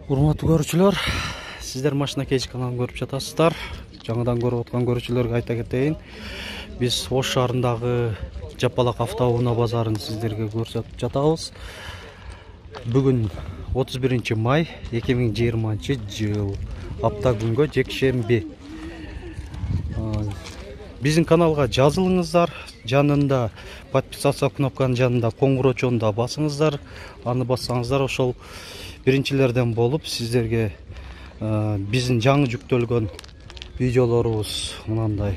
Урматтуу көрүүчүлөр, сиздер Машина Кейж каналын көрүп жатасыздар. Жаңыдан көрүп аткан көрүүчүлөргө айта кетейин, биз Ош шаарындагы Жапалак автоунаа базарын сиздерге көрсөтүп жатабыз. Бүгүн 31 май 2020 жыл, апта күнгө жекшемби. Биздин каналга жазылыңыздар, жанында подписаться кнопканын жанында коңгурочону да басыңыздар. Аны бассаңыздар ошол биринчилерден болуп сиздерге биздин жаңы жүктөлгөн видеолорубуз мынандай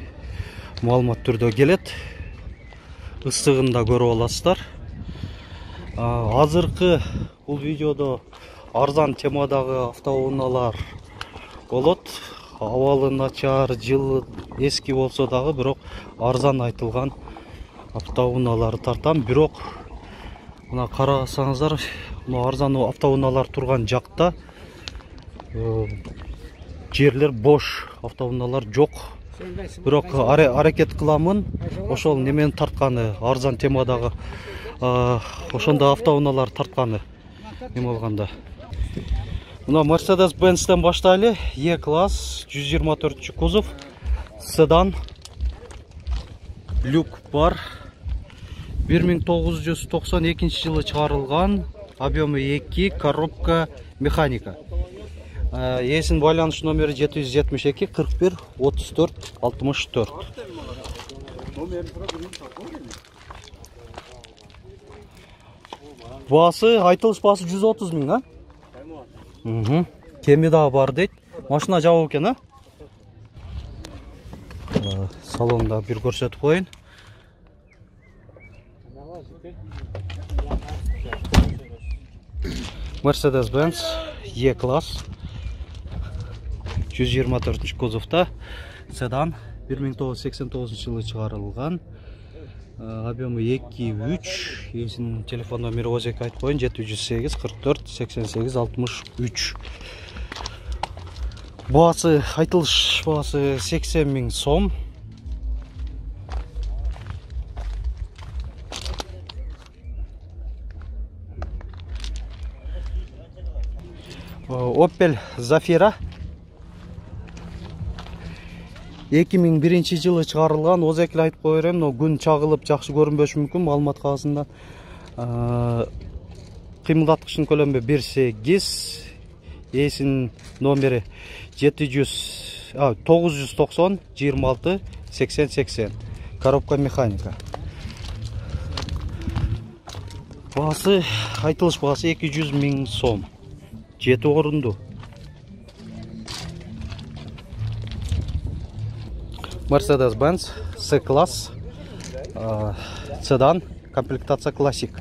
маалымат түрдө келет. Ысыгында көрүп аласыздар. Азыркы бул видеодо арзан темадагы автоунаалар болот. Абалы начар, жылы эски болсо дагы бирок арзан айтылган автоунааларды тартам. Бирок мына карасаңыздар, арзан автоунаалар турган жакта жерлер бош, автоунаалар жок. Бирок аракет кыламын ошол немени тартканы, арзан темадагы ошондо автоунаалар тартканы эме болгондо. Мына Mercedes-Benz'тен баштайлы. E-класс, 124 кузов, седан, люк бар. 1992 жылы чыгарылган, объемы 2, коробка механика. Эсин байланыш номери 772 41 34 64. Басы, айтылыш басы 130 миң, а? Кеми дагы бар дейт. Машина жабык экен, а? Салонда бир көрсөтүп коеюн. Mercedes-Benz E-класс, 124 кузовта, седан, 1989 жылы чыгарылган, объемы 2-3, есин телефон номери өзек айтып коеюн, 708 44 88 63. Басы, айтылыш басы 80 миң сом. Opel Zafira 2001 жылы чыгарылган. Өзекли айтып коерем, күн чагылып жакшы көрүнбөшү мүмкүн маалымат кагазында. Кыймылдаткычтын көлөмү 1.8, эсин номери 990 26 80 80. Коробка механика. Басы, айтылыш басы 200 миң сом. 7 орунду. Mercedes-Benz C-класс, седан, комплектация классик.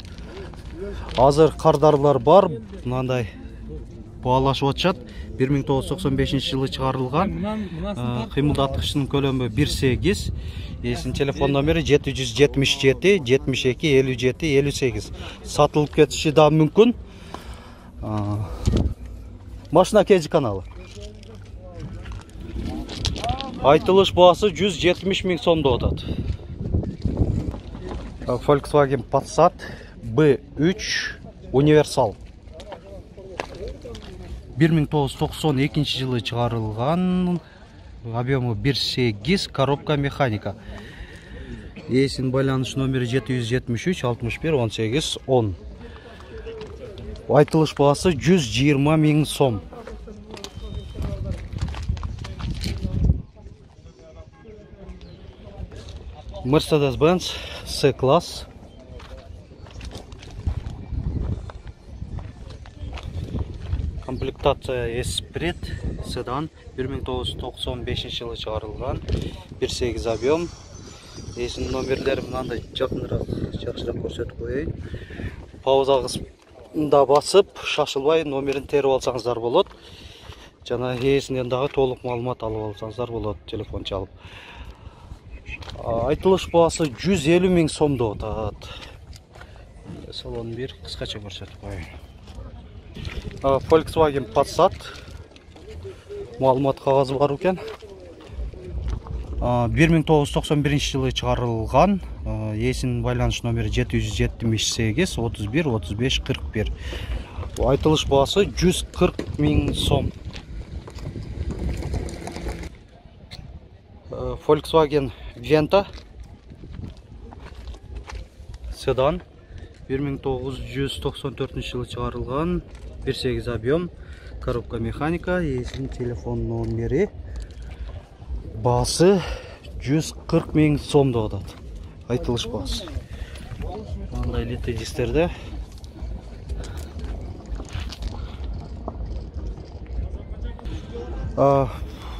Азыр кардарлар бар, мындай баалашып атышат. 1995 жылы чыгарылган. Кыймылдаткычтын көлөмү 1.8, эсин телефон номери 777 72 57 58. Сатылып кетиши да мүмкүн. Машина Кейж каналы. Айтылыш баасы 170 миң сом деп атат. Volkswagen Passat B3 универсал. 1992 жылы чыгарылган, объемы 1.8, коробка механика. Эсин байланыш номери 773 61 18 10. Айтылыш баасы 120 миң сом. Mercedes-Benz C-класс. Комплектация S-Sprit, седан, 1995 жылы чыгарылган, 1.8 объем. Эсин номерлери мынандай жакыныраак, жакшыраак көрсөтүп коеюн. Пауза кысымында басып, шашылбай номерин терип алсаңыздар болот. Жана эсинен дагы толук маалымат алып алсаңыздар болот, телефон чалып. Айтылыш баасы 150 миң сом деп атат. Салон бир кыскача көрсөтүп коеюн. Volkswagen Passat маалымат кагазы бар экен. 1991 жылы чыгарылган, эсин байланыш номери 778 31 35 41. Айтылыш басы 140 000 сом. Volkswagen Venta седан 1994 жылы шығарылған, 1.8 объем, коробка механика, иесінің телефон номері, басы 140 000 сом доғдады. Айтылыш басы. Андай литі дистерді.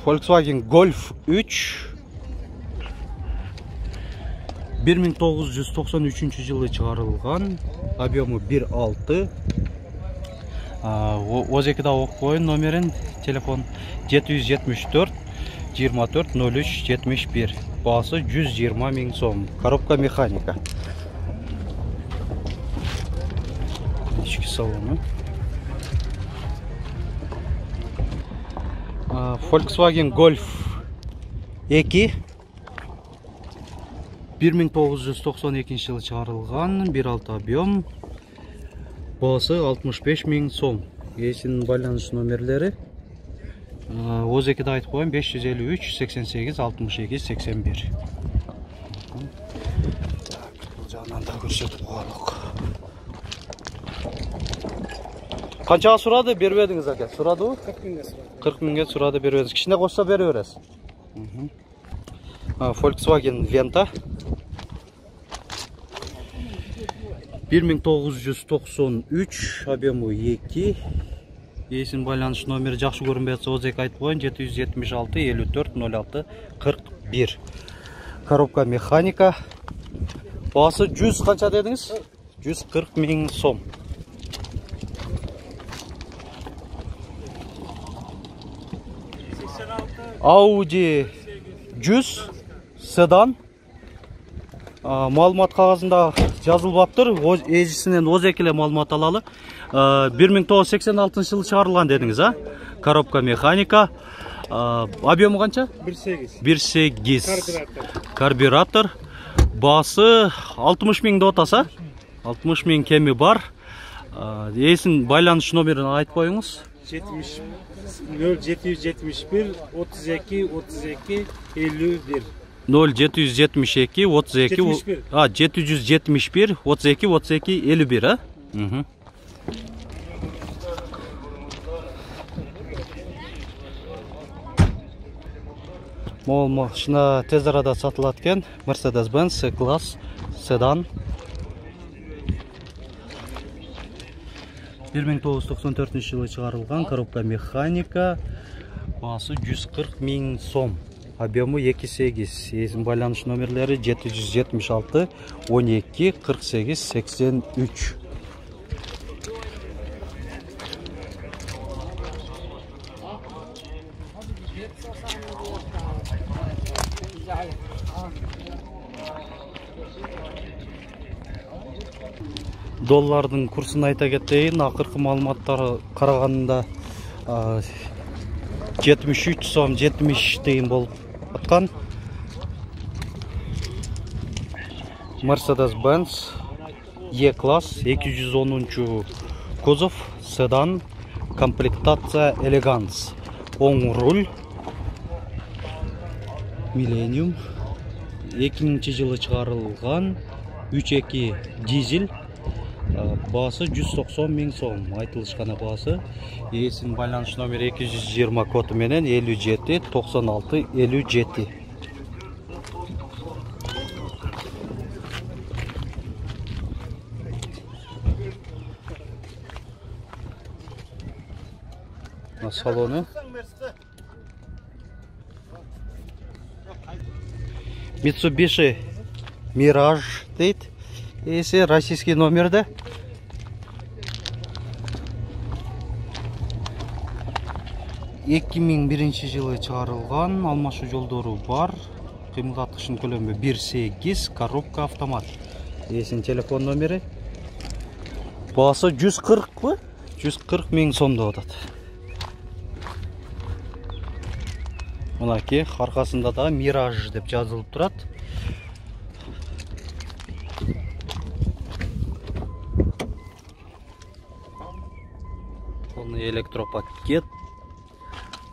Volkswagen Golf 3 1993 жылы шығарылған, объемы 1.6. Озекіда оқып қойын номерін, телефон 774 24 03 71, басы 120 000 сом, коробка механика. Ішкі салоны. Volkswagen Golf 2 1992 жылы шығарылған, 1.6 объем, басы 65 000 сом. Иесінің байланыс номерлері Озекіде айтып қойын, 553 88 62 81. Жағынан да көрсетіп қоялық. Қаншаға сұрады, бербедіңіз әке? Сұрады ғой? 40 000-ге сұрады, бербедіңіз. Кішіне қосса бере бересіз. Volkswagen Venta 1993, объемы 2. Иесінің байланыс номері жақсы көрінбетсе, Озек айтып қойын, 776 54 06 41. Коробка механика. Басы 100 қанша дедіңіз? 140 000 сом. Audi 100 седан. Малымат қағазында жазылып тұр. Ежісінен Озекіле малымат алалы. 1986 жылы шығарылған дедіңіз, а? Коробка механика. Объемы қанша? 1.8. Карбюратор. Басы 60 000 отаса. 60 000 кемі бар. Есін байланыс номерін айтып қойыңыз. 0771 32 32 51. 0772 32 771 32 32 51, а? Мол машина тез арада сатылады екен. Mercedes-Benz C-класс седан. 1994 жылы шығарылған, коробка механика, басы 140 000 сом. Объемы 2.8. Есін байланыс номерлері 776 12 48 83. Доллардың курсын айта кетейін, ақырқы малыматтары қарағанында 73 сом 70 дейін болып атқан. Mercedes-Benz E-класс 210 кузов седан, комплектация Elegance, оң руль, Millennium, 2000 жылы шығарылған, 3.2 дизель. Басы 190 000 сом. Айтылышқана басы. Иесінің байланыс номері 220 коды менен 57 96 57. Салоны. Mitsubishi Mirage дейді. Есі российский номерді. Екімен бірінші жылы шығарылған, алмашу жолдору бар. Қимылдатқышын көлемі 1.8, коробка автомат. Есін телефон номері. Басы 140 бі? 140 000 сомды отады. Мұнаке, арқасында да Mirage деп жазылып тұрады. электропакет.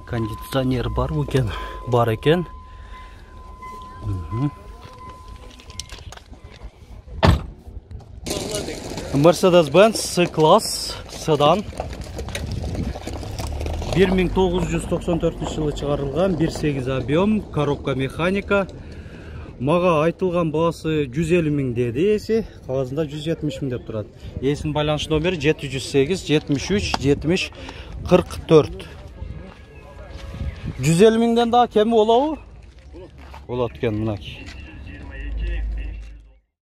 Кондиционер бар екен. Бар екен. Mercedes-Benz C-Class sedan. 1994 жылы чыгарылган, 1.8 объем, коробка механика. Мага айтылган баасы 150 000 деди эси, кагазында 170 000 деп турат. Эсинин байланыш номери 708 73 70 44. 150 000ден дагы кеми болобу? Болот экен мынакей.